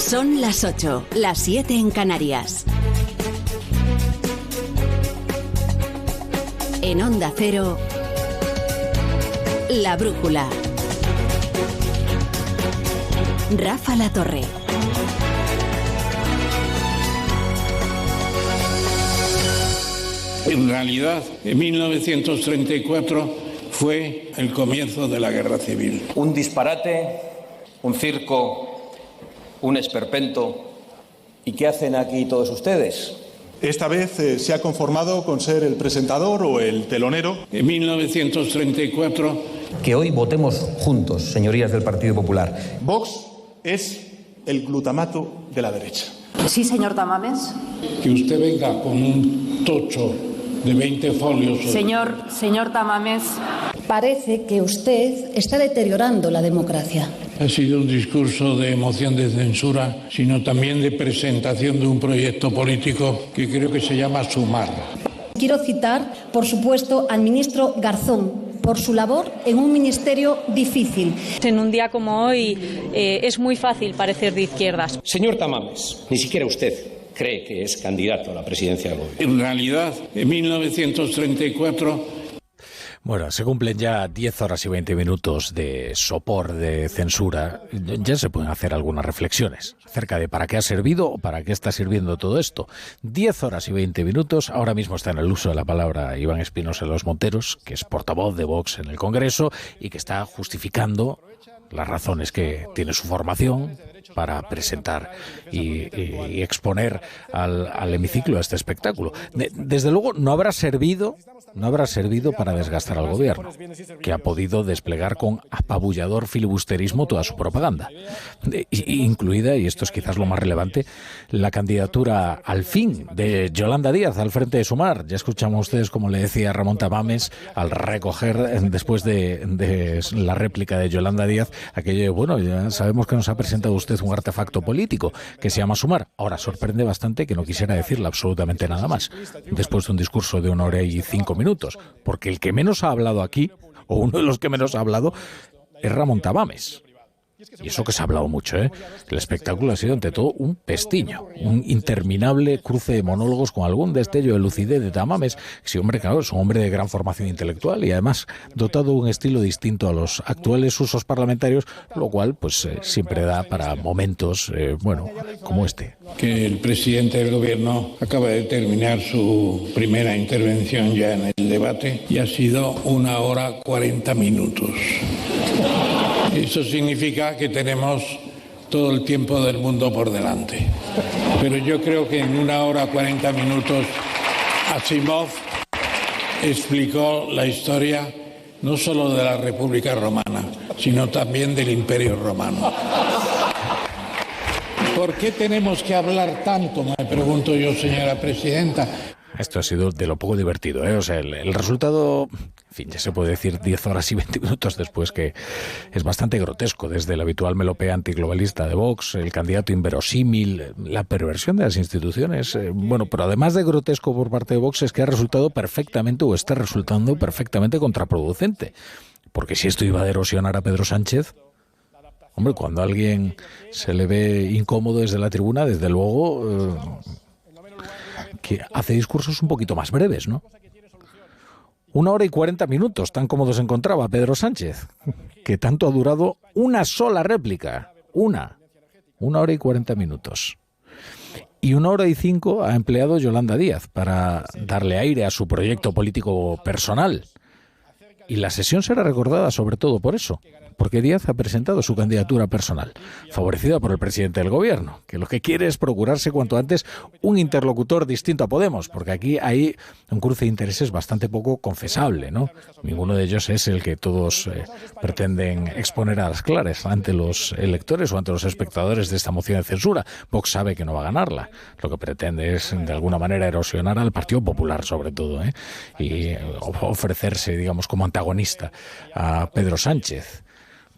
Son las 8, las 7 en Canarias. En Onda Cero, La Brújula. Rafa La Torre. En realidad, en 1934 fue el comienzo de la Guerra Civil. Un disparate, un circo, un esperpento. ¿Y qué hacen aquí todos ustedes? Esta vez se ha conformado con ser el presentador o el telonero. En 1934... Que hoy votemos juntos, señorías del Partido Popular. Vox es el glutamato de la derecha. Sí, señor Tamames. Que usted venga con un tocho de 20 folios... Señor Tamames. Parece que usted está deteriorando la democracia. Ha sido un discurso de moción de censura, sino también de presentación de un proyecto político que creo que se llama Sumar. Quiero citar, por supuesto, al ministro Garzón, por su labor en un ministerio difícil. En un día como hoy es muy fácil parecer de izquierdas. Señor Tamames, ni siquiera usted cree que es candidato a la presidencia del gobierno. En realidad, en 1934... Bueno, se cumplen ya 10 horas y 20 minutos de sopor, de censura. Ya se pueden hacer algunas reflexiones acerca de para qué ha servido o para qué está sirviendo todo esto. 10 horas y 20 minutos. Ahora mismo está en el uso de la palabra Iván Espinosa Los Monteros, que es portavoz de Vox en el Congreso y que está justificando las razones que tiene su formación para presentar y exponer al hemiciclo este espectáculo. Desde luego no habrá servido para desgastar al gobierno, que ha podido desplegar con apabullador filibusterismo toda su propaganda, incluida, y esto es quizás lo más relevante, la candidatura al fin de Yolanda Díaz al frente de Sumar. Ya escuchamos ustedes como le decía Ramón Tamames al recoger después de la réplica de Yolanda Díaz aquello de, bueno, ya sabemos que nos ha presentado usted un artefacto político que se llama Sumar. Ahora sorprende bastante que no quisiera decirle absolutamente nada más después de un discurso de 1 hora y 5 minutos, porque el que menos ha hablado aquí, o uno de los que menos ha hablado, es Ramón Tamames. Y eso que se ha hablado mucho, ¿eh? El espectáculo ha sido ante todo un pestiño, un interminable cruce de monólogos con algún destello de lucidez de Tamames. Sí, hombre, claro, es un hombre de gran formación intelectual y además dotado de un estilo distinto a los actuales usos parlamentarios, lo cual pues siempre da para momentos, bueno, como este. Que el presidente del gobierno acaba de terminar su primera intervención ya en el debate y ha sido 1 hora 40 minutos. Eso significa que tenemos todo el tiempo del mundo por delante. Pero yo creo que en 1 hora 40 minutos Asimov explicó la historia no solo de la República Romana, sino también del Imperio Romano. ¿Por qué tenemos que hablar tanto? Me pregunto yo, señora presidenta. Esto ha sido de lo poco divertido, ¿eh? O sea, el resultado, en fin, ya se puede decir 10 horas y 20 minutos después, que es bastante grotesco, desde la habitual melopea antiglobalista de Vox, el candidato inverosímil, la perversión de las instituciones. Bueno, pero además de grotesco por parte de Vox, es que ha resultado perfectamente, o está resultando perfectamente contraproducente. Porque si esto iba a erosionar a Pedro Sánchez, hombre, cuando a alguien se le ve incómodo desde la tribuna, desde luego... que hace discursos un poquito más breves, ¿no? 1 hora y 40 minutos, tan cómodo se encontraba Pedro Sánchez, que tanto ha durado una sola réplica. 1 hora y 40 minutos. Y 1 hora y 5 ha empleado Yolanda Díaz para darle aire a su proyecto político personal. Y la sesión será recordada sobre todo por eso, porque Díaz ha presentado su candidatura personal, favorecida por el presidente del gobierno, que lo que quiere es procurarse cuanto antes un interlocutor distinto a Podemos, porque aquí hay un cruce de intereses bastante poco confesable, ¿no? Ninguno de ellos es el que todos pretenden exponer a las claras ante los electores o ante los espectadores de esta moción de censura. Vox sabe que no va a ganarla. Lo que pretende es, de alguna manera, erosionar al Partido Popular, sobre todo, ¿eh? Y ofrecerse, digamos, como antagonista a Pedro Sánchez.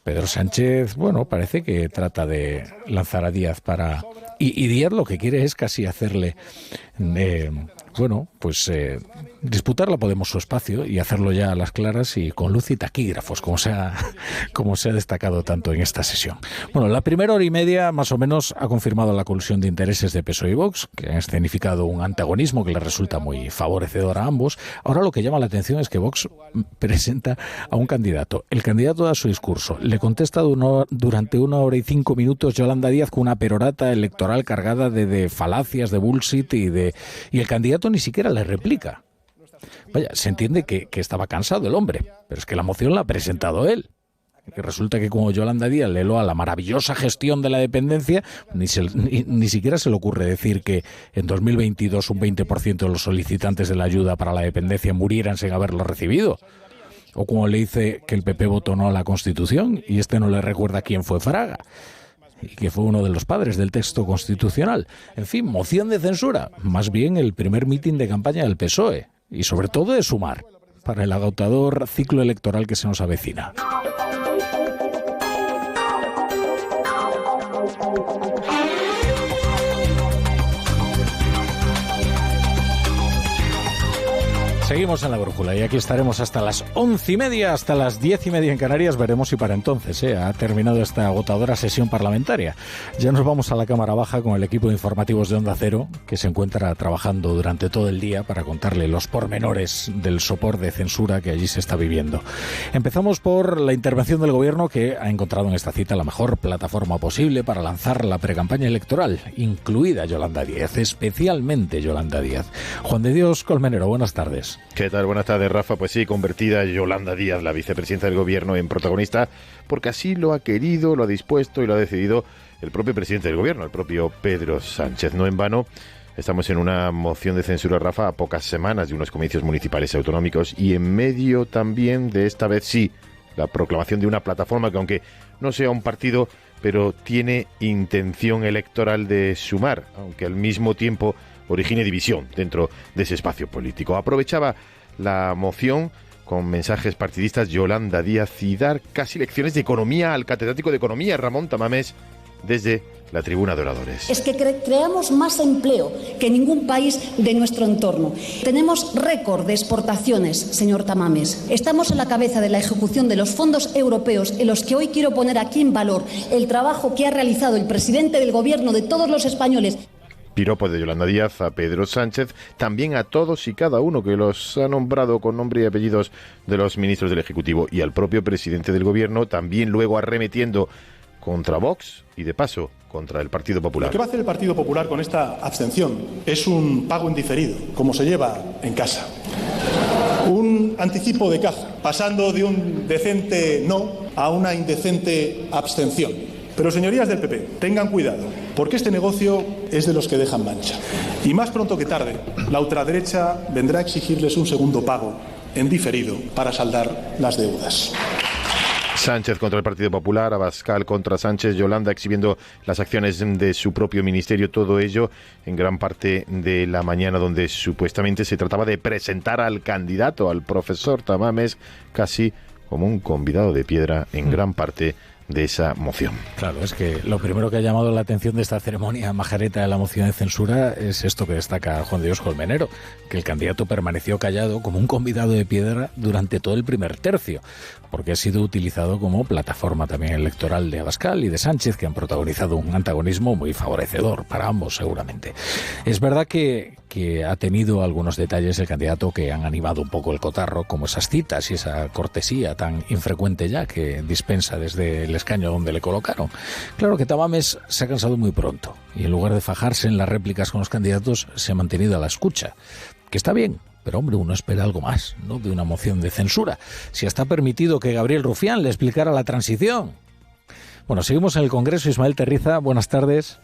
Pedro Sánchez, bueno, parece que trata de lanzar a Díaz para... Y Díaz lo que quiere es casi hacerle bueno, pues disputar la Podemos su espacio y hacerlo ya a las claras y con luz y taquígrafos, como se ha destacado tanto en esta sesión. Bueno, la primera hora y media más o menos ha confirmado la colusión de intereses de PSOE y Vox, que han escenificado un antagonismo que les resulta muy favorecedor a ambos. Ahora lo que llama la atención es que Vox presenta a un candidato. El candidato da su discurso, le contesta durante 1 hora y 5 minutos Yolanda Díaz con una perorata electoral cargada de falacias, de bullshit y el candidato ni siquiera le replica. Vaya, se entiende que estaba cansado el hombre, pero es que la moción la ha presentado él. Que resulta que como Yolanda Díaz le loa la maravillosa gestión de la dependencia, ni siquiera se le ocurre decir que en 2022 un 20% de los solicitantes de la ayuda para la dependencia murieran sin haberlo recibido. O como le dice que el PP votó no a la Constitución y no le recuerda quién fue Fraga, y que fue uno de los padres del texto constitucional. En fin, moción de censura, más bien el primer mitin de campaña del PSOE, y sobre todo de Sumar, para el agotador ciclo electoral que se nos avecina. Seguimos en la brújula y aquí estaremos hasta las 11:30, hasta las 10:30 en Canarias. Veremos si para entonces ha terminado esta agotadora sesión parlamentaria. Ya nos vamos a la Cámara Baja con el equipo de informativos de Onda Cero, que se encuentra trabajando durante todo el día para contarle los pormenores del sopor de censura que allí se está viviendo. Empezamos por la intervención del Gobierno, que ha encontrado en esta cita la mejor plataforma posible para lanzar la precampaña electoral, incluida Yolanda Díaz, especialmente Yolanda Díaz. Juan de Dios Colmenero, buenas tardes. ¿Qué tal? Buenas tardes, Rafa. Pues sí, convertida Yolanda Díaz, la vicepresidenta del Gobierno, en protagonista, porque así lo ha querido, lo ha dispuesto y lo ha decidido el propio presidente del Gobierno, el propio Pedro Sánchez. No en vano, estamos en una moción de censura, Rafa, a pocas semanas de unos comicios municipales y autonómicos y en medio también de, esta vez sí, la proclamación de una plataforma que, aunque no sea un partido, pero tiene intención electoral de sumar, aunque al mismo tiempo origine división dentro de ese espacio político. Aprovechaba la moción con mensajes partidistas Yolanda Díaz y dar casi lecciones de economía al catedrático de Economía, Ramón Tamames, desde la tribuna de oradores. Es que creamos más empleo que ningún país de nuestro entorno. Tenemos récord de exportaciones, señor Tamames. Estamos a la cabeza de la ejecución de los fondos europeos, en los que hoy quiero poner aquí en valor el trabajo que ha realizado el presidente del Gobierno de todos los españoles. Piropo de Yolanda Díaz a Pedro Sánchez, también a todos y cada uno que los ha nombrado con nombre y apellidos de los ministros del Ejecutivo y al propio presidente del Gobierno, también luego arremetiendo contra Vox y de paso contra el Partido Popular. Lo que va a hacer el Partido Popular con esta abstención es un pago en diferido, como se lleva en casa. Un anticipo de caja, pasando de un decente no a una indecente abstención. Pero, señorías del PP, tengan cuidado, porque este negocio es de los que dejan mancha. Y más pronto que tarde, la ultraderecha vendrá a exigirles un segundo pago en diferido para saldar las deudas. Sánchez contra el Partido Popular, Abascal contra Sánchez, Yolanda exhibiendo las acciones de su propio ministerio, todo ello en gran parte de la mañana, donde supuestamente se trataba de presentar al candidato, al profesor Tamames, casi como un convidado de piedra en gran parte de esa moción. Claro, es que lo primero que ha llamado la atención de esta ceremonia majareta de la moción de censura es esto que destaca Juan de Dios Colmenero, que el candidato permaneció callado como un convidado de piedra durante todo el primer tercio, porque ha sido utilizado como plataforma también electoral de Abascal y de Sánchez, que han protagonizado un antagonismo muy favorecedor para ambos seguramente. Es verdad que ha tenido algunos detalles el candidato que han animado un poco el cotarro, como esas citas y esa cortesía tan infrecuente ya que dispensa desde el escaño donde le colocaron. Claro que Tamames se ha cansado muy pronto y en lugar de fajarse en las réplicas con los candidatos se ha mantenido a la escucha, que está bien. Pero, hombre, uno espera algo más, ¿no?, de una moción de censura. Si está permitido que Gabriel Rufián le explicara la transición. Bueno, seguimos en el Congreso. Ismael Terriza, buenas tardes.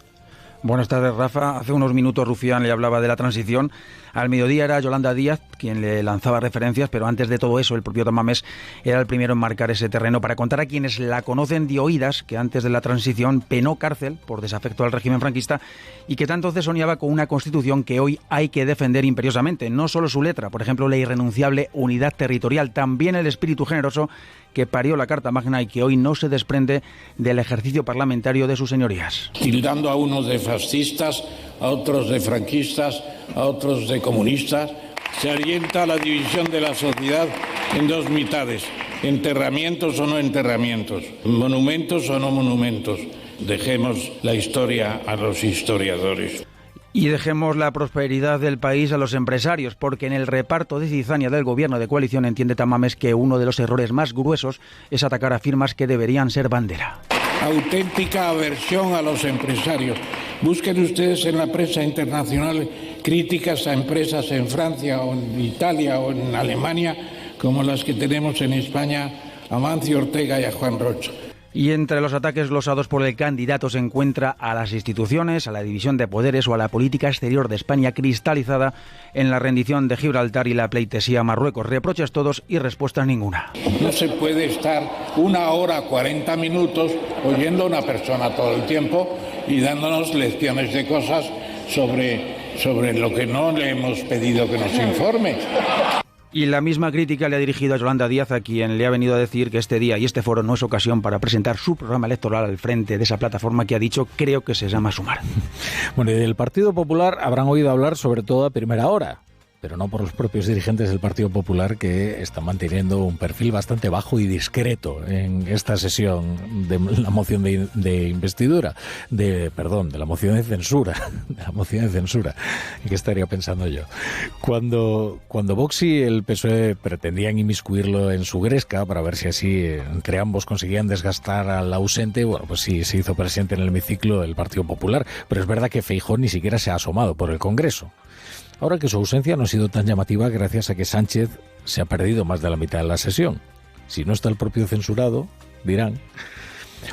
Buenas tardes, Rafa. Hace unos minutos Rufián le hablaba de la transición. Al mediodía era Yolanda Díaz quien le lanzaba referencias, pero antes de todo eso el propio Tamames era el primero en marcar ese terreno para contar a quienes la conocen de oídas que antes de la transición penó cárcel por desafecto al régimen franquista y que tanto soñaba con una constitución que hoy hay que defender imperiosamente. No solo su letra, por ejemplo, la irrenunciable unidad territorial, también el espíritu generoso que parió la Carta Magna y que hoy no se desprende del ejercicio parlamentario de sus señorías. Tildando a unos de fascistas, a otros de franquistas, a otros de comunistas, se orienta la división de la sociedad en dos mitades: enterramientos o no enterramientos, monumentos o no monumentos. Dejemos la historia a los historiadores. Y dejemos la prosperidad del país a los empresarios, porque en el reparto de cizaña del gobierno de coalición entiende Tamames que uno de los errores más gruesos es atacar a firmas que deberían ser bandera. Auténtica aversión a los empresarios. Busquen ustedes en la prensa internacional críticas a empresas en Francia o en Italia o en Alemania como las que tenemos en España a Mancio Ortega y a Juan Rocha. Y entre los ataques glosados por el candidato se encuentra a las instituciones, a la división de poderes o a la política exterior de España cristalizada en la rendición de Gibraltar y la pleitesía a Marruecos. Reproches todos y respuestas ninguna. No se puede estar 1 hora 40 minutos oyendo a una persona todo el tiempo y dándonos lecciones de cosas sobre lo que no le hemos pedido que nos informe. Y la misma crítica le ha dirigido a Yolanda Díaz, a quien le ha venido a decir que este día y este foro no es ocasión para presentar su programa electoral al frente de esa plataforma que ha dicho, creo que se llama Sumar. Bueno, y del Partido Popular habrán oído hablar sobre todo a primera hora, pero no por los propios dirigentes del Partido Popular, que están manteniendo un perfil bastante bajo y discreto en esta sesión de la moción de investidura, de la moción de censura, ¿qué estaría pensando yo? Cuando Vox y el PSOE pretendían inmiscuirlo en su gresca para ver si así entre ambos conseguían desgastar al ausente, bueno, pues sí, se hizo presente en el hemiciclo del Partido Popular, pero es verdad que Feijóo ni siquiera se ha asomado por el Congreso. Ahora que su ausencia no ha sido tan llamativa gracias a que Sánchez se ha perdido más de la mitad de la sesión. Si no está el propio censurado, dirán.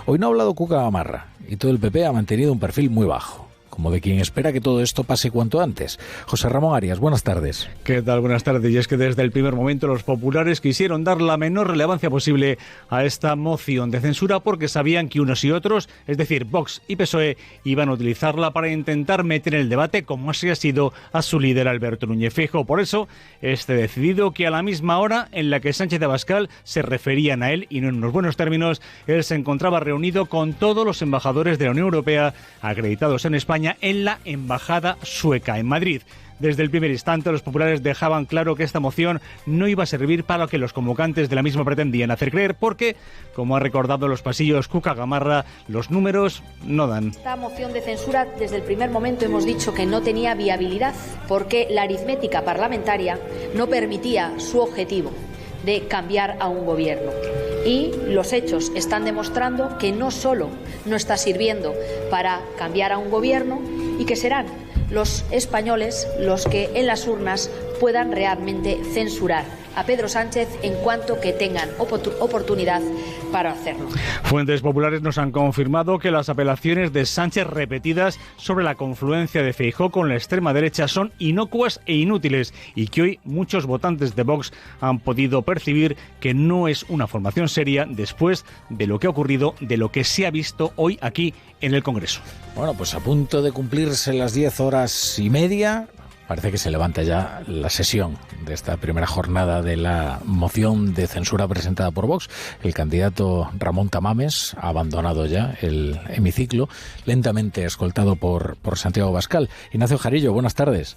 Hoy no ha hablado Cuca Gamarra y todo el PP ha mantenido un perfil muy bajo, como de quien espera que todo esto pase cuanto antes. José Ramón Arias, buenas tardes. ¿Qué tal? Buenas tardes. Y es que desde el primer momento los populares quisieron dar la menor relevancia posible a esta moción de censura porque sabían que unos y otros, es decir, Vox y PSOE, iban a utilizarla para intentar meter en el debate, como así ha sido, a su líder Alberto Núñez Feijóo. Por eso, decidido que a la misma hora en la que Sánchez y Abascal se referían a él, y no en unos buenos términos, él se encontraba reunido con todos los embajadores de la Unión Europea acreditados en España en la Embajada sueca en Madrid. Desde el primer instante, los populares dejaban claro que esta moción no iba a servir para lo que los convocantes de la misma pretendían hacer creer, porque, como ha recordado en los pasillos Cuca Gamarra, los números no dan. Esta moción de censura, desde el primer momento hemos dicho que no tenía viabilidad, porque la aritmética parlamentaria no permitía su objetivo de cambiar a un gobierno. Y los hechos están demostrando que no solo no está sirviendo para cambiar a un gobierno, y que serán los españoles los que en las urnas puedan realmente censurar a Pedro Sánchez en cuanto que tengan oportunidad para hacerlo. Fuentes populares nos han confirmado que las apelaciones de Sánchez repetidas sobre la confluencia de Feijóo con la extrema derecha son inocuas e inútiles, y que hoy muchos votantes de Vox han podido percibir que no es una formación seria después de lo que ha ocurrido, de lo que se ha visto hoy aquí en el Congreso. Bueno, pues a punto de cumplirse las 10:30, parece que se levanta ya la sesión de esta primera jornada de la moción de censura presentada por Vox. El candidato Ramón Tamames ha abandonado ya el hemiciclo, lentamente escoltado por Santiago Abascal. Ignacio Jarillo, buenas tardes.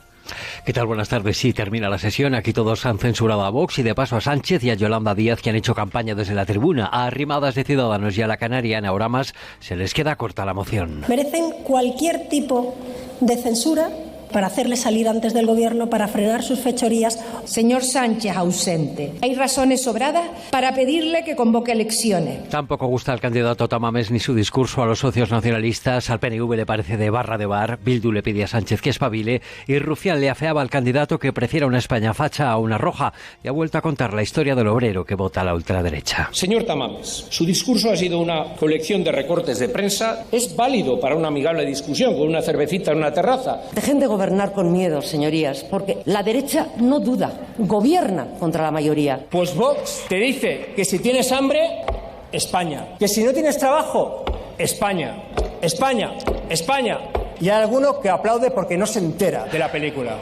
¿Qué tal? Buenas tardes. Sí, termina la sesión. Aquí todos han censurado a Vox y de paso a Sánchez y a Yolanda Díaz, que han hecho campaña desde la tribuna. A Arrimadas de Ciudadanos y a la canaria Ana Oramas se les queda corta la moción. Merecen cualquier tipo de censura para hacerle salir antes del gobierno, para frenar sus fechorías. Señor Sánchez ausente, hay razones sobradas para pedirle que convoque elecciones. Tampoco gusta al candidato Tamames ni su discurso a los socios nacionalistas. Al PNV le parece de barra de bar. Bildu le pide a Sánchez que espabile y Rufián le afeaba al candidato que prefiera una España facha a una roja, y ha vuelto a contar la historia del obrero que vota a la ultraderecha. Señor Tamames, su discurso ha sido una colección de recortes de prensa. Es válido para una amigable discusión con una cervecita en una terraza. Dejen de gobernar con miedo, señorías, porque la derecha no duda, gobierna contra la mayoría. Pues Vox te dice que si tienes hambre, España. Que si no tienes trabajo, España. España, España. Y hay alguno que aplaude porque no se entera de la película.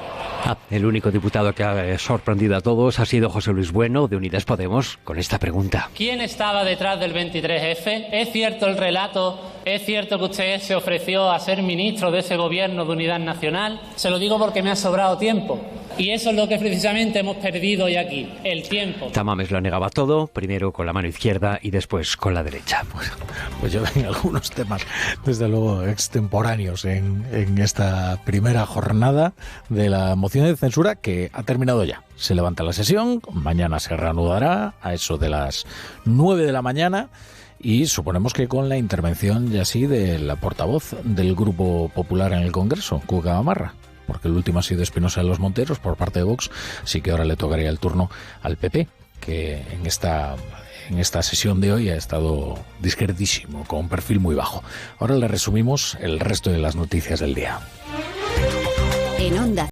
El único diputado que ha sorprendido a todos ha sido José Luis Bueno, de Unidas Podemos, con esta pregunta. ¿Quién estaba detrás del 23F? ¿Es cierto el relato? ¿Es cierto que usted se ofreció a ser ministro de ese gobierno de unidad nacional? Se lo digo porque me ha sobrado tiempo. Y eso es lo que precisamente hemos perdido hoy aquí, el tiempo. Tamames lo negaba todo, primero con la mano izquierda y después con la derecha. Pues yo ven algunos temas, desde luego, extemporáneos en esta primera jornada de la moción de censura que ha terminado ya. Se levanta la sesión, mañana se reanudará a eso de las 9 de la mañana y suponemos que con la intervención ya sí de la portavoz del Grupo Popular en el Congreso, Cuca Gamarra. Porque el último ha sido Espinosa de los Monteros por parte de Vox, sí que ahora le tocaría el turno al PP, que en esta sesión de hoy ha estado discretísimo, con un perfil muy bajo. Ahora le resumimos el resto de las noticias del día. En Onda